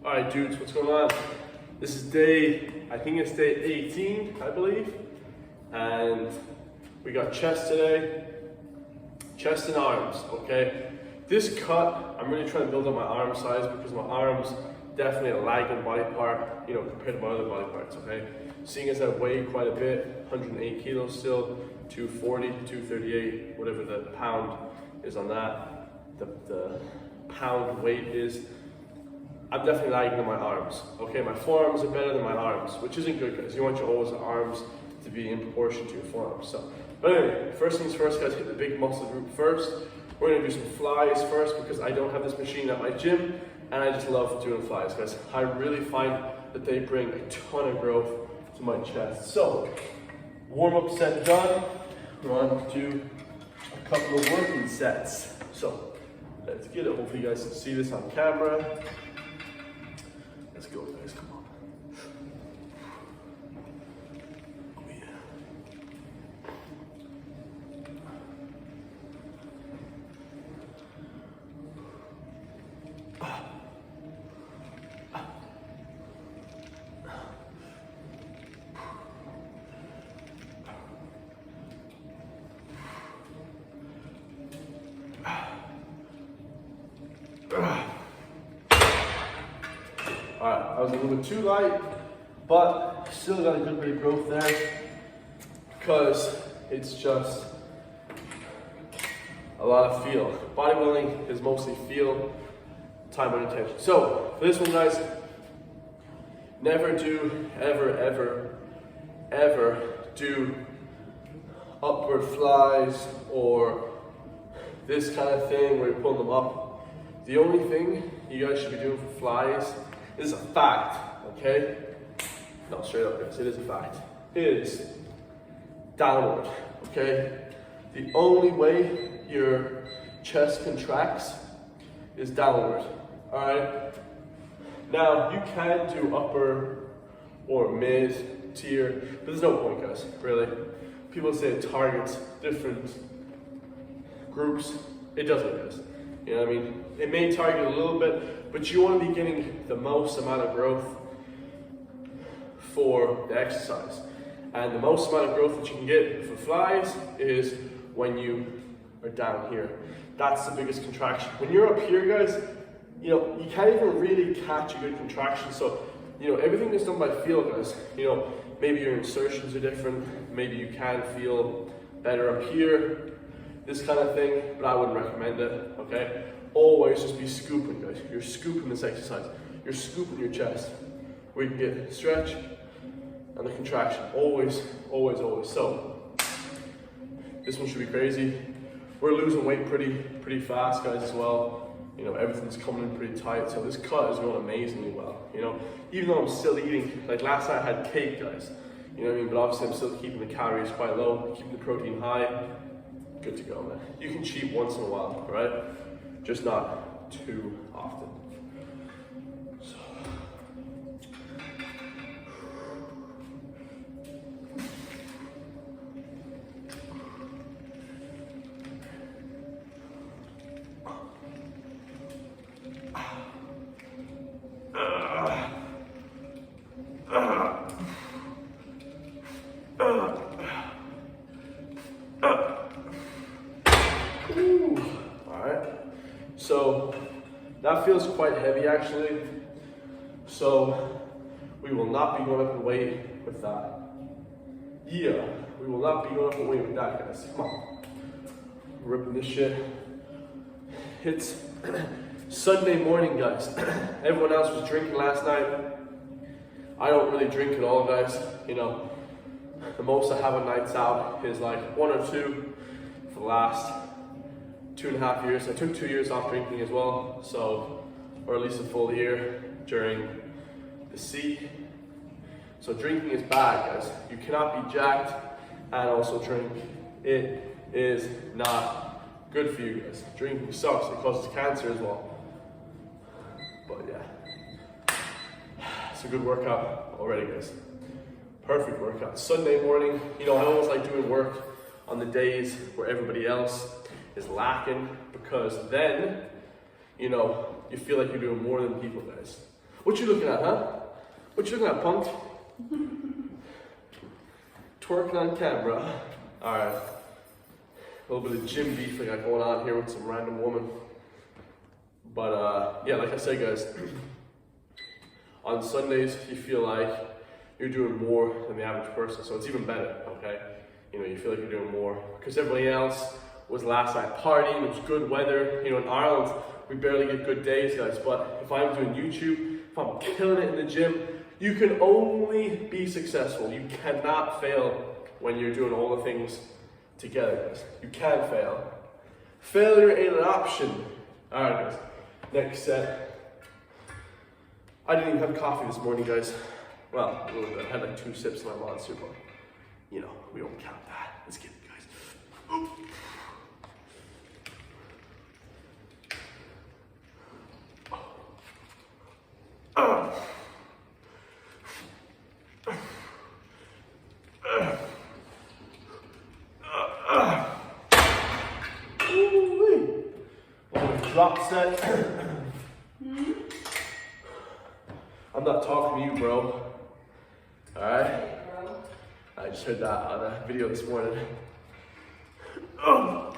All right, dudes, what's going on? This is I think it's day 18, I believe. And we got chest today, chest and arms, okay? This cut, I'm really trying to build up my arm size because my arms definitely a lagging body part, compared to my other body parts, okay? Seeing as I weigh quite a bit, 108 kilos still, 240, 238, whatever the pound is on that, the pound weight is, I'm definitely lagging in my arms, okay? My forearms are better than my arms, which isn't good because you want your always arms to be in proportion to your forearms. So, but anyway, first things first, guys, hit the big muscle group first. We're gonna do some flies first because I don't have this machine at my gym and I just love doing flies, guys. I really find that they bring a ton of growth to my chest. So, warm up set done. We're on to do a couple of working sets. So, let's get it. Hopefully you guys can see this on camera. Let's go, guys, come on. Oh, yeah. Alright, I was a little bit too light, but still got a good bit of growth there because it's just a lot of feel. Bodybuilding is mostly feel, time and attention. So, for this one, guys, never do, ever do upward flies or this kind of thing where you pull them up. The only thing you guys should be doing for flies, this is a fact, okay? No, straight up, guys, it is a fact. Is downward, okay? The only way your chest contracts is downward, all right? Now, you can do upper or mid tier, but there's no point, guys, really. People say it targets different groups. It doesn't, guys. You know what I mean? It may target a little bit, but you want to be getting the most amount of growth for the exercise. And the most amount of growth that you can get for flies is when you are down here. That's the biggest contraction. When you're up here, guys, you can't even really catch a good contraction. So, everything is done by feel, guys. Maybe your insertions are different. Maybe you can feel better up here. This kind of thing, but I wouldn't recommend it, okay? Always just be scooping, guys. You're scooping this exercise. You're scooping your chest. Where you can get stretch and the contraction. Always, always, always. So, this one should be crazy. We're losing weight pretty fast, guys, as well. Everything's coming in pretty tight, so this cut is going amazingly well. Even though I'm still eating, like last night I had cake, guys. You know what I mean? But obviously I'm still keeping the calories quite low, keeping the protein high. Good to go, man. You can cheat once in a while, right? Just not too often. So. So that feels quite heavy actually. So we will not be going up in weight with that. Yeah, we will not be going up in weight with that, guys. Come on. We're ripping this shit. It's Sunday morning, guys. Everyone else was drinking last night. I don't really drink at all, guys. The most I have on nights out is like 1 or 2 for the last 2.5 years. I took 2 years off drinking as well, so, or at least a full year during the sea. So drinking is bad, guys. You cannot be jacked and also drink. It is not good for you, guys. Drinking sucks. It causes cancer as well. But yeah, it's a good workout already, guys. Perfect workout. Sunday morning, I always like doing work on the days where everybody else is lacking, because then, you feel like you're doing more than people, guys. What you looking at, huh? What you looking at, punk? Twerking on camera. Alright. A little bit of gym beef I got going on here with some random woman. But yeah, like I said, guys, on Sundays you feel like you're doing more than the average person, so it's even better, okay? You know, you feel like you're doing more because everybody else was last night partying. It was good weather. You know, in Ireland we barely get good days, guys, but if I'm doing YouTube, if I'm killing it in the gym, you can only be successful. You cannot fail when you're doing all the things together, guys. You can't fail. Failure ain't an option. All right, guys. Next set. I didn't even have coffee this morning, guys. Well, a little bit. I had like 2 sips of my Monster, but you know, we don't count that. Let's get it, guys. Oh. Drop set. I'm not talking to you, bro. Alright? I just heard that on a video this morning. So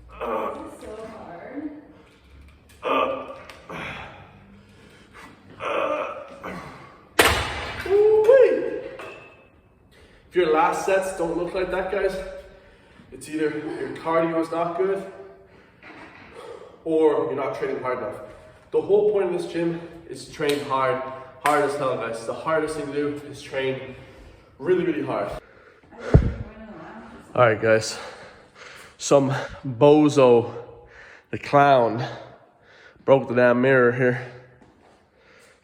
hard. If your last sets don't look like that, guys, it's either your cardio is not good or you're not training hard enough. The whole point of this gym is to train hard as hell, guys. It's the hardest thing to do is train really, really hard. All right, guys. Some bozo, the clown, broke the damn mirror here.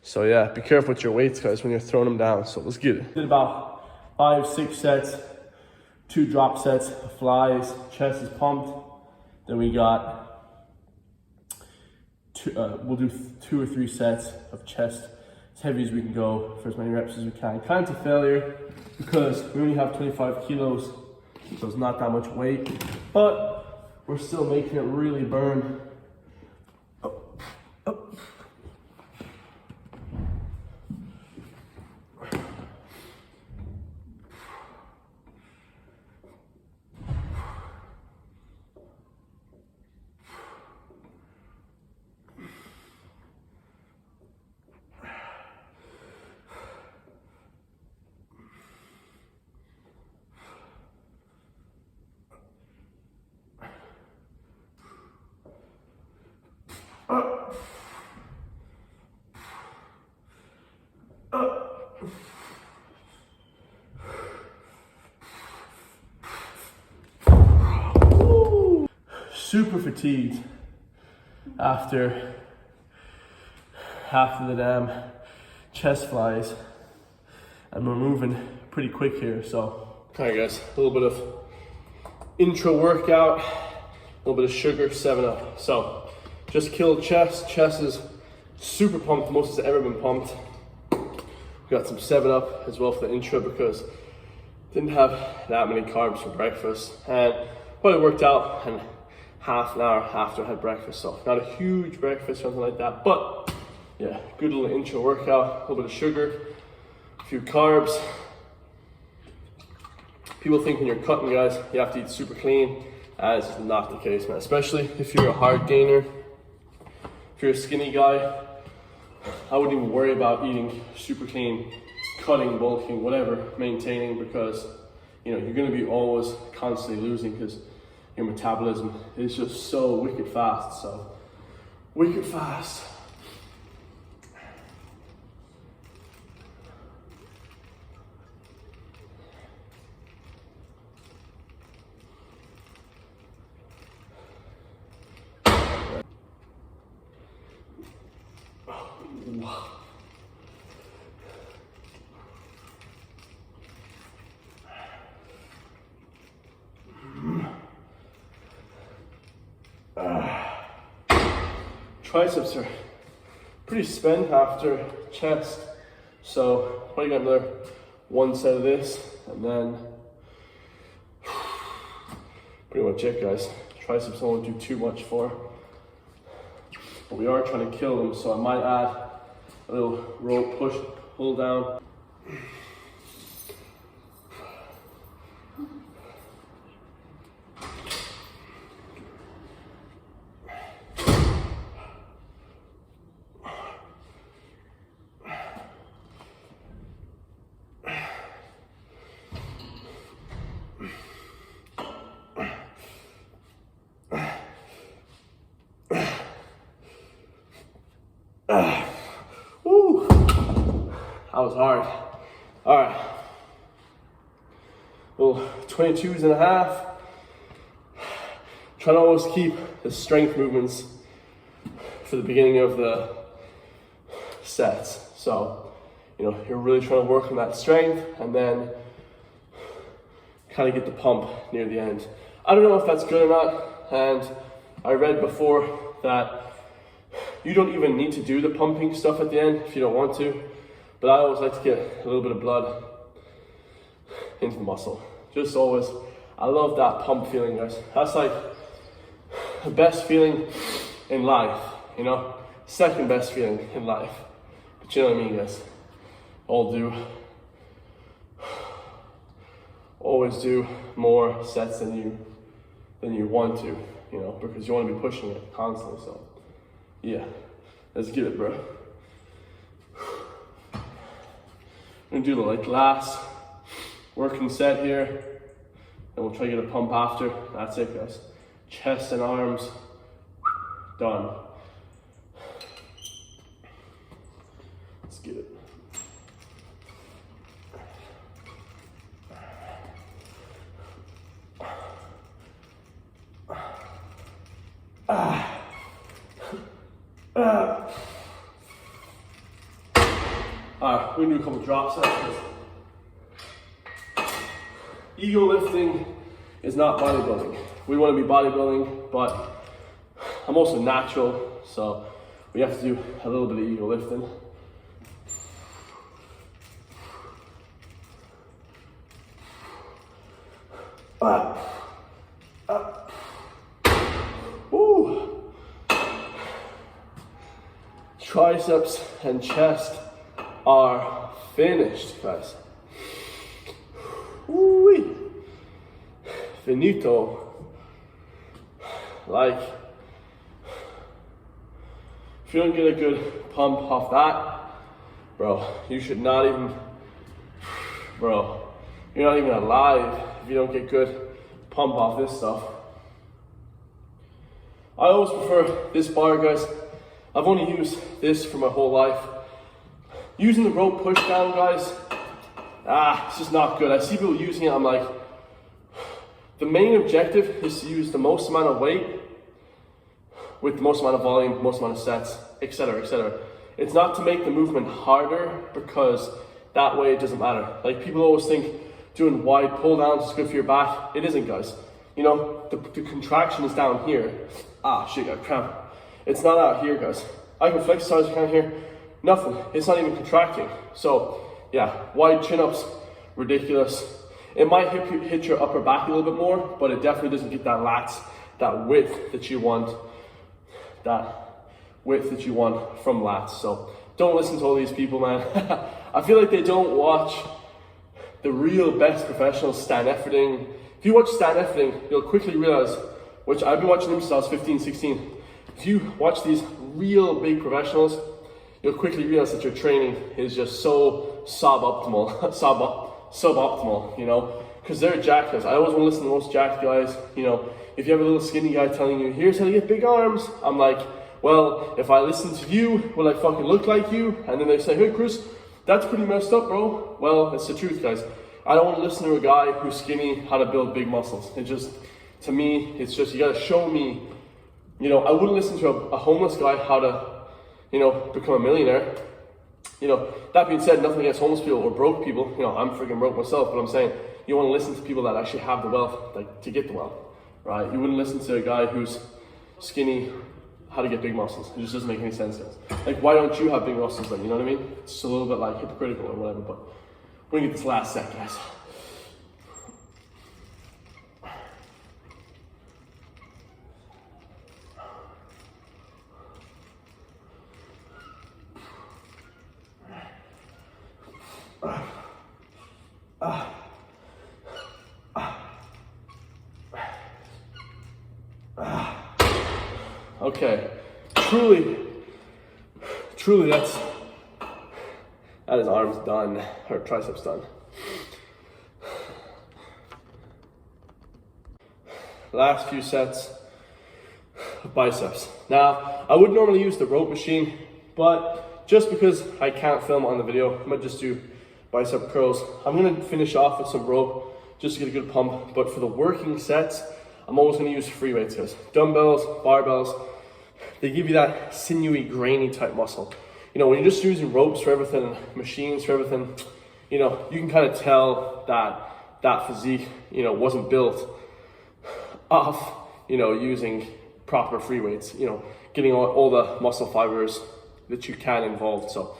So yeah, be careful with your weights, guys, when you're throwing them down. So let's get it. Did about 5-6 sets, 2 drop sets of flies, chest is pumped. Then we got, we'll do 2 or 3 sets of chest, as heavy as we can go for as many reps as we can. Kind of failure because we only have 25 kilos, so it's not that much weight, but we're still making it really burn. Super fatigued after half of the damn chest flies, and we're moving pretty quick here. So, all right, guys, a little bit of intro workout, a little bit of sugar, 7-Up. So, just killed chest. Chest is super pumped, most it's ever been pumped. We got some 7-Up as well for the intro because didn't have that many carbs for breakfast, and probably worked out and half an hour after I had breakfast, so not a huge breakfast or something like that, but yeah, good little intro workout, a little bit of sugar, a few carbs. People think when you're cutting, guys, you have to eat super clean. That is not the case, man, especially if you're a hard gainer. If you're a skinny guy, I wouldn't even worry about eating super clean, cutting, bulking, whatever, maintaining, because you know, you're gonna be always constantly losing because your metabolism is just so wicked fast, so wicked fast. Triceps are pretty spent after chest, so probably got another 1 set of this, and then pretty much it, guys. Triceps I won't do too much for. but we are trying to kill them, so I might add a little rope push, pull down. Woo! That was hard. All right. Well, 22s and a half. Trying to always keep the strength movements for the beginning of the sets. So, you know, you're really trying to work on that strength and then kind of get the pump near the end. I don't know if that's good or not. And I read before that you don't even need to do the pumping stuff at the end if you don't want to. But I always like to get a little bit of blood into the muscle. Just always, I love that pump feeling, guys. That's like the best feeling in life, you know? Second best feeling in life. But you know what I mean, guys? Always do more sets than you want to, you know, because you want to be pushing it constantly, so. Yeah, let's get it, bro. I'm gonna do the last working set here, and we'll try to get a pump after. That's it, guys. Chest and arms, done. Let's get it. Alright, we're gonna do a couple drop sets. Ego lifting is not bodybuilding. We want to be bodybuilding, but I'm also natural, so we have to do a little bit of ego lifting. Woo. Triceps and chest are finished, guys. Woo-wee. Finito. Like, if you don't get a good pump off that, bro, you should not even, bro, you're not even alive if you don't get good pump off this stuff. I always prefer this bar, guys. I've only used this for my whole life. Using the rope push down, guys, it's just not good. I see people using it, I'm like, the main objective is to use the most amount of weight with the most amount of volume, most amount of sets, etc., etc. It's not to make the movement harder, because that way it doesn't matter. Like, people always think doing wide pull downs is good for your back. It isn't, guys. You know, the contraction is down here. Shit, got cramp. It's not out here, guys. I can flex size down here. Nothing. It's not even contracting. So, yeah, wide chin-ups, ridiculous. It might hit your upper back a little bit more, but it definitely doesn't get that lats, that width that you want, from lats. So don't listen to all these people, man. I feel like they don't watch the real best professionals Stan Efferding. If you watch Stan Efferding, you'll quickly realize, which I've been watching him since I was 15, 16. If you watch these real big professionals, you'll quickly realize that your training is just so suboptimal, you know, because they're jacked guys. I always want to listen to the most jacked guys. You know, if you have a little skinny guy telling you, here's how to get big arms, I'm like, well, if I listen to you, will I fucking look like you? And then they say, hey Chris, that's pretty messed up, bro. Well, it's the truth, guys. I don't want to listen to a guy who's skinny how to build big muscles. It just, to me, it's just, you gotta show me, you know, I wouldn't listen to a homeless guy how to, you know, become a millionaire. You know, that being said, nothing against homeless people or broke people. You know, I'm freaking broke myself, but I'm saying you want to listen to people that actually have the wealth, like, to get the wealth, right? You wouldn't listen to a guy who's skinny how to get big muscles. It just doesn't make any sense, guys. Like, why don't you have big muscles then? You know what I mean? It's just a little bit like hypocritical or whatever, but we're gonna get this last set, guys. Okay, truly, that is arms done, or triceps done. Last few sets of biceps. Now, I would normally use the rope machine, but just because I can't film on the video, I'm gonna just do bicep curls. I'm gonna finish off with some rope just to get a good pump, but for the working sets, I'm always gonna use free weights, guys. Dumbbells, barbells, they give you that sinewy, grainy type muscle. You know, when you're just using ropes for everything, machines for everything, you know, you can kind of tell that physique, you know, wasn't built off, you know, using proper free weights, you know, getting all the muscle fibers that you can involved. So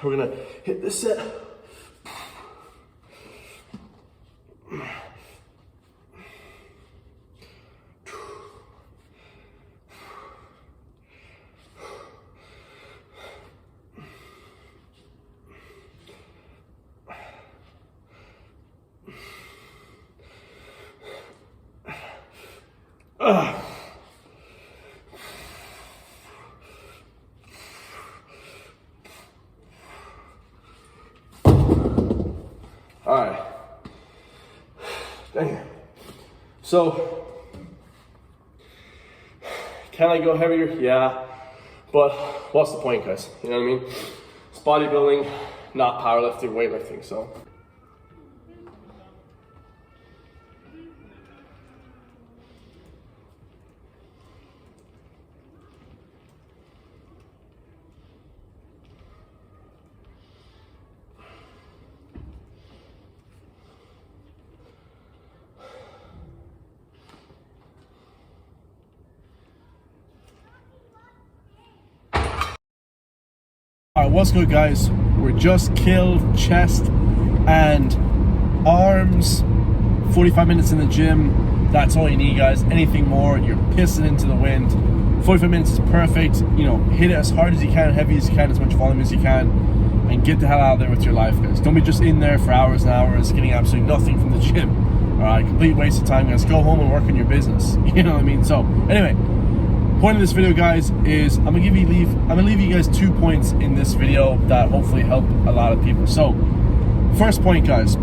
we're gonna hit this set. All right. Dang it. So, can I go heavier? Yeah. But what's the point, guys? You know what I mean? It's bodybuilding, not powerlifting, weightlifting, so. Alright, what's good, guys? We're just killed chest and arms. 45 minutes in the gym. That's all you need, guys. Anything more, you're pissing into the wind. 45 minutes is perfect. You know, hit it as hard as you can, heavy as you can, as much volume as you can, and get the hell out of there with your life, guys. Don't be just in there for hours and hours getting absolutely nothing from the gym. Alright, complete waste of time, guys. Go home and work on your business. You know what I mean? So, anyway. Point of this video, guys, is I'm gonna leave you guys 2 points in this video that hopefully help a lot of people. So, first point, guys,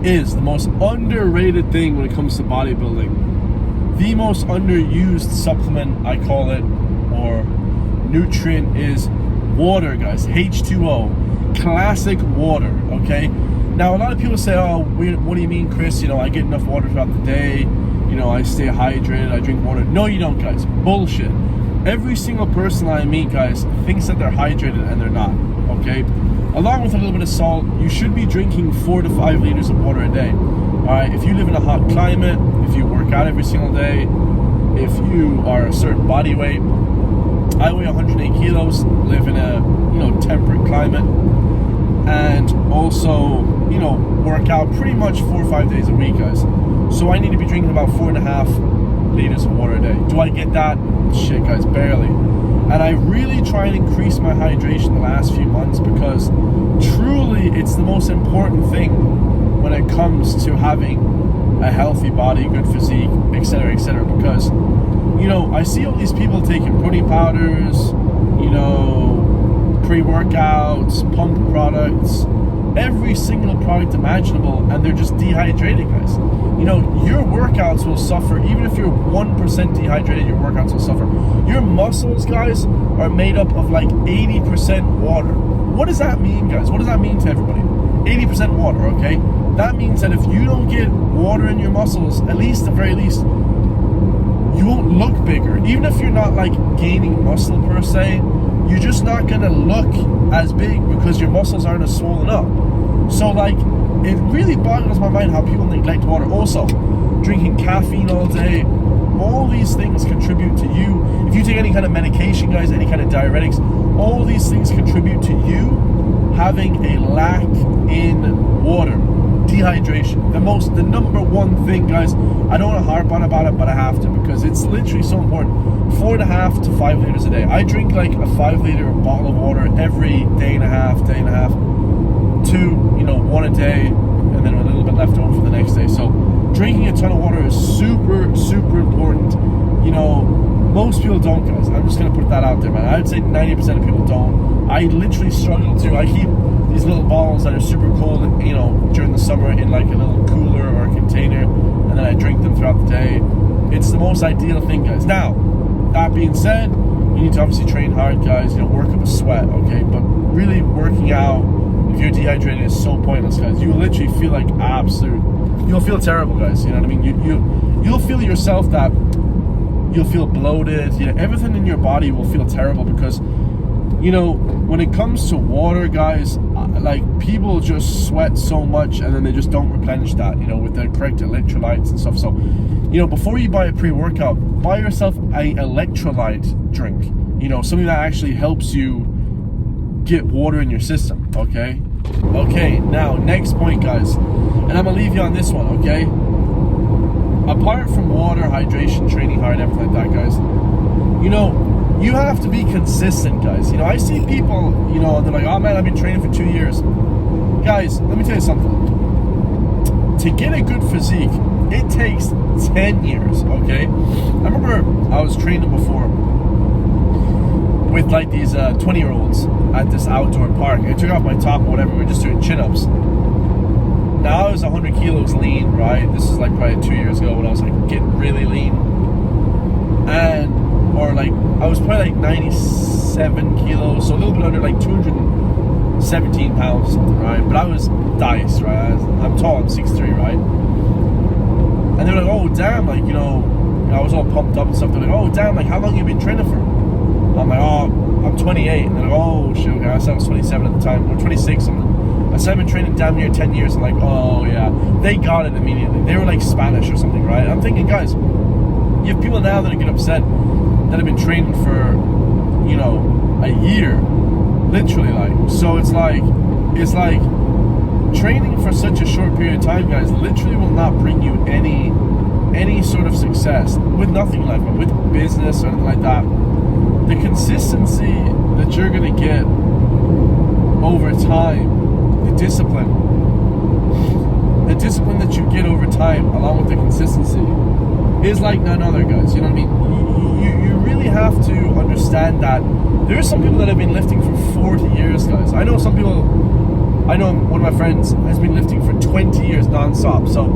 is the most underrated thing when it comes to bodybuilding. The most underused supplement, I call it, or nutrient, is water, guys. H2O, classic water. Okay. Now, a lot of people say, "Oh, what do you mean, Chris? You know, I get enough water throughout the day. You know, I stay hydrated, I drink water." No, you don't, guys. Bullshit. Every single person I meet, guys, thinks that they're hydrated and they're not, okay? Along with a little bit of salt, you should be drinking 4 to 5 liters of water a day. All right, if you live in a hot climate, if you work out every single day, if you are a certain body weight, I weigh 108 kilos, live in a, you know, temperate climate, and also, you know, work out pretty much 4 or 5 days a week, guys. So I need to be drinking about 4.5 liters of water a day. Do I get that? Shit, guys, barely. And I really try and increase my hydration the last few months because truly it's the most important thing when it comes to having a healthy body, good physique, etc., etc. Because, you know, I see all these people taking protein powders, you know, pre-workouts, pump products, every single product imaginable, and they're just dehydrated, guys. You know, your workouts will suffer. Even if you're 1% dehydrated, your workouts will suffer. Your muscles, guys, are made up of like 80% water. What does that mean, guys? What does that mean to everybody? 80% water, okay? That means that if you don't get water in your muscles, at least, the very least, you won't look bigger. Even if you're not like gaining muscle per se, you're just not gonna look as big because your muscles aren't as swollen up. So like, it really boggles my mind how people neglect water. Also, drinking caffeine all day, all these things contribute to you. If you take any kind of medication, guys, any kind of diuretics, all these things contribute to you having a lack in water. Dehydration, the number one thing, guys. I don't want to harp on about it, but I have to because it's literally so important. 4.5 to 5 liters a day. I drink like a 5 liter bottle of water every day and a half. one a day, and then a little bit left over for the next day. So drinking a ton of water is super, super important. Most people don't, guys. I'm just gonna put that out there, man. I'd say 90% of people don't. I literally struggle to. I keep these little bottles that are super cold, during the summer in like a little cooler or a container, and then I drink them throughout the day. It's the most ideal thing, guys. Now, that being said, you need to obviously train hard, guys. Work up a sweat, okay? But really working out, if you're dehydrated, is so pointless, guys. You literally feel like you'll feel terrible, guys. You know what I mean? You'll feel yourself that you'll feel bloated. Everything in your body will feel terrible because, when it comes to water, guys, like people just sweat so much and then they just don't replenish that, with the correct electrolytes and stuff. So, before you buy a pre-workout, buy yourself a electrolyte drink, something that actually helps you get water in your system, okay? Okay, now, next point, guys, and I'm gonna leave you on this one, okay? Apart from water, hydration, training hard, everything like that, guys, you have to be consistent, guys. I see people, they're like, oh man, I've been training for 2 years. Guys, let me tell you something. To get a good physique, it takes 10 years, okay? I remember I was training before with like these 20-year-olds at this outdoor park. I took off my top or whatever, we were just doing chin-ups. Now I was 100 kilos lean, right? This is like probably 2 years ago when I was like getting really lean. Or like, I was probably like 97 kilos, so a little bit under like 217 pounds or something, right? But I was diced, right? I'm tall, I'm 6'3", right? And they're like, oh damn, like, I was all pumped up and stuff. They're like, oh damn, like how long you been training for? I'm like, oh, I'm 28. And they're like, oh shit, okay. I said I was 27 at the time, or 26 something. I said I've been training damn near 10 years. I'm like, oh yeah. They got it immediately. They were like Spanish or something, right? I'm thinking, guys, you have people now that get upset that have been training for, a year, literally, like. So it's like training for such a short period of time, guys, literally will not bring you any sort of success with nothing like with business or anything like that. The consistency that you're gonna get over time, the discipline that you get over time, along with the consistency, is like none other, guys. You know what I mean? You really have to understand that there are some people that have been lifting for 40 years, guys. I know one of my friends has been lifting for 20 years non-stop. So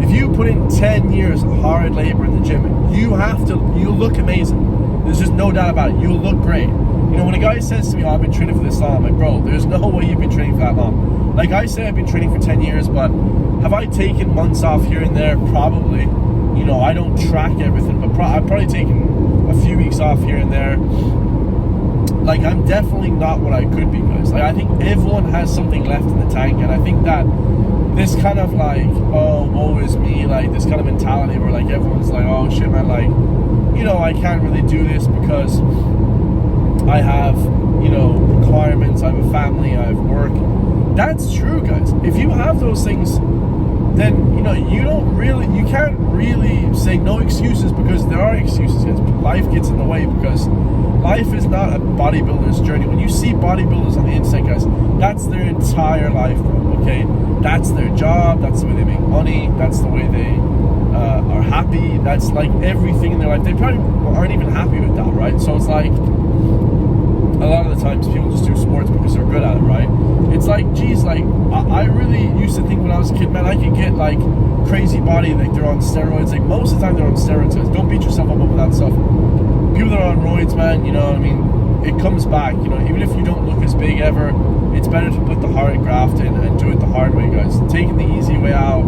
if you put in 10 years of hard labor in the gym, you'll look amazing. There's just no doubt about it. You'll look great. When a guy says to me, oh, I've been training for this long, I'm like, bro, there's no way you've been training for that long. Like I say, I've been training for 10 years, but have I taken months off here and there? Probably. I don't track everything, but I've probably taken a few weeks off here and there. Like, I'm definitely not what I could be, guys. Like, I think everyone has something left in the tank, and I think that this kind of like, oh, woe is me, like this kind of mentality where like everyone's like, oh shit, man, like, I can't really do this because I have, requirements, I have a family, I have work. That's true, guys. If you have those things, then, you can't really say no excuses, because there are excuses, guys. Life gets in the way, because life is not a bodybuilder's journey. When you see bodybuilders on the inside, guys, that's their entire life, bro, okay? That's their job, that's the way they make money, that's the way they are happy, that's like everything in their life. They probably aren't even happy with that, right? So it's like, a lot of the times people just do sports because they're good at it, right? It's like, geez, like, I really used to think when I was a kid, man, I could get like crazy body, like they're on steroids. Like most of the time they're on steroids, guys. Don't beat yourself up over that stuff. People that are on roids, man, it comes back, even if you don't look as big ever, it's better to put the hard graft in and do it the hard way, guys. Taking the easy way out,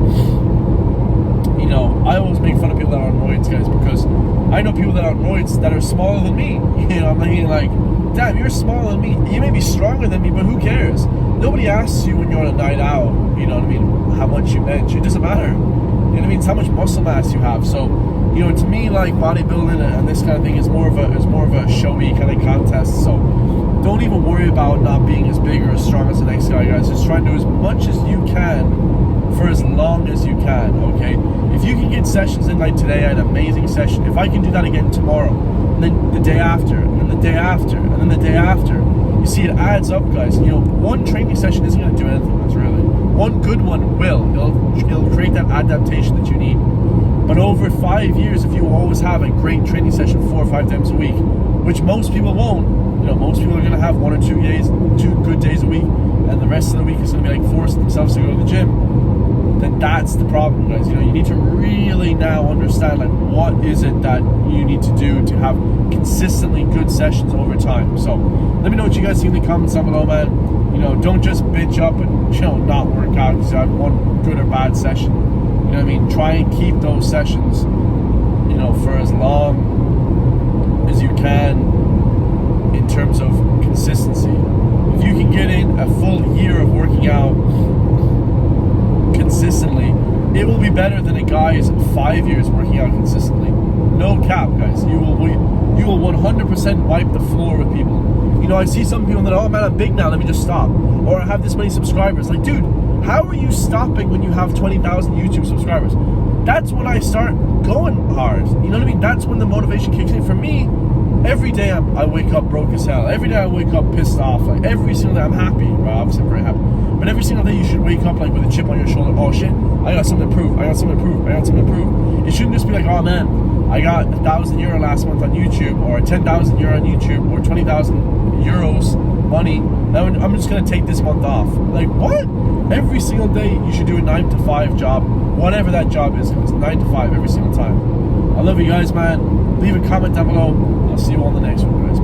I always make fun of people that are on roids, guys, because I know people that are on roids that are smaller than me. I'm thinking like, damn, you're smaller than me. You may be stronger than me, but who cares? Nobody asks you when you're on a night out, how much you bench. It doesn't matter. It's how much muscle mass you have. So, to me, like bodybuilding and this kind of thing is more of a showy kind of contest. So don't even worry about not being as big or as strong as the next guy, guys. Just try and do as much as you can for as long as you can, okay? If you can get sessions in like today, I had an amazing session. If I can do that again tomorrow, and then the day after, and then the day after, and then the day after, You see, it adds up, guys. You know, one training session isn't going to do anything. That's really one good one will. It'll create that adaptation that you need. But over 5 years, if you always have a great training session 4 or 5 times a week, which most people won't, you know, most people are going to have 1 or 2 days, 2 good days a week, and the rest of the week is going to be like forcing themselves to go to the gym. Then that's the problem, guys. You know, you need to really now understand, like, what is it that you need to do to have consistently good sessions over time. So let me know what you guys think in the comments down below, man. You know, don't just bitch up and, you know, not work out because you have one good or bad session. You know what I mean? Try and keep those sessions, you know, for as long as you can in terms of consistency. If you can get in a full year of working out consistently, it will be better than a guy's 5 years working out consistently. No cap, guys. You will 100% wipe the floor with people. You know, I see some people that, oh man, I'm big now, let me just stop. Or I have this many subscribers. Like, dude, how are you stopping when you have 20,000 YouTube subscribers? That's when I start going hard. You know what I mean? That's when the motivation kicks in. For me, every day I wake up broke as hell. Every day I wake up pissed off. Like, every single day I'm happy. Well, obviously I'm very happy. But every single day you should wake up like with a chip on your shoulder. Oh shit, I got something to prove. I got something to prove. I got something to prove. It shouldn't just be like, oh man, I got €1,000 last month on YouTube, or 10,000 euro on YouTube, or 20,000 euros money. Now I'm just gonna take this month off. Like, what? Every single day you should do a 9 to 5 job, whatever that job is. It's 9 to 5 every single time. I love you guys, man. Leave a comment down below. I'll see you on the next one, guys.